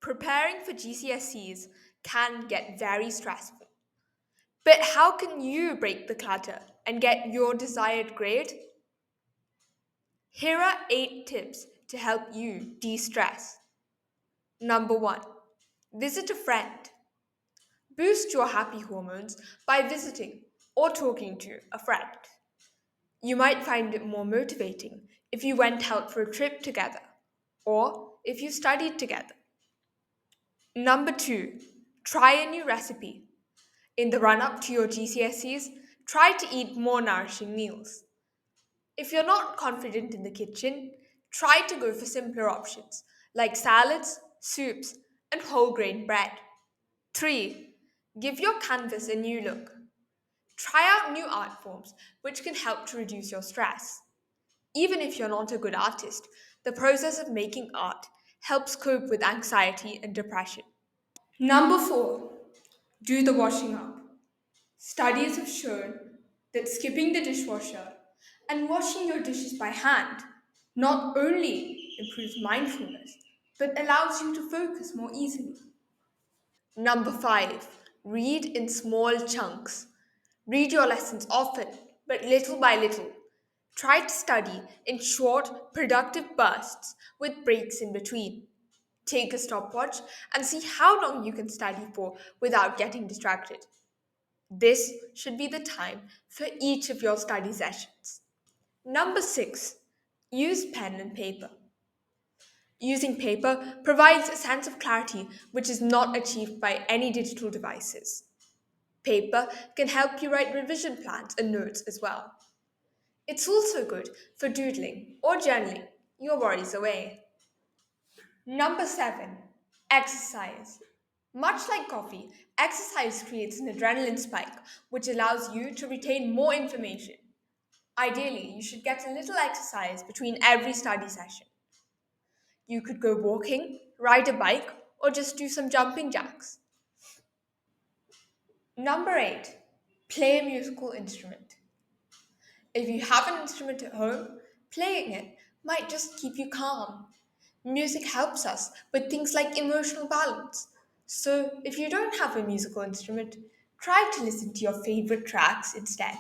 Preparing for GCSEs can get very stressful. But how can you break the clutter and get your desired grade? Here are 8 tips to help you de stress. Number 1, visit a friend. Boost your happy hormones by visiting or talking to a friend. You might find it more motivating if you went out for a trip together or if you studied together. Number 2, try a new recipe. In the run up to your GCSEs, try to eat more nourishing meals. If you're not confident in the kitchen, try to go for simpler options like salads, soups, and whole grain bread. 3. Give your canvas a new look. Try out new art forms which can help to reduce your stress. Even if you're not a good artist, the process of making art helps cope with anxiety and depression. Number 4, do the washing up. Studies have shown that skipping the dishwasher and washing your dishes by hand not only improves mindfulness, but allows you to focus more easily. Number 5, read in small chunks. Read your lessons often, but little by little. Try to study in short, productive bursts with breaks in between. Take a stopwatch and see how long you can study for without getting distracted. This should be the time for each of your study sessions. Number 6, use pen and paper. Using paper provides a sense of clarity which is not achieved by any digital devices. Paper can help you write revision plans and notes as well. It's also good for doodling or journaling your worries away. Number 7, exercise. Much like coffee, exercise creates an adrenaline spike, which allows you to retain more information. Ideally, you should get a little exercise between every study session. You could go walking, ride a bike, or just do some jumping jacks. Number 8, play a musical instrument. If you have an instrument at home, playing it might just keep you calm. Music helps us with things like emotional balance. So, if you don't have a musical instrument, try to listen to your favorite tracks instead.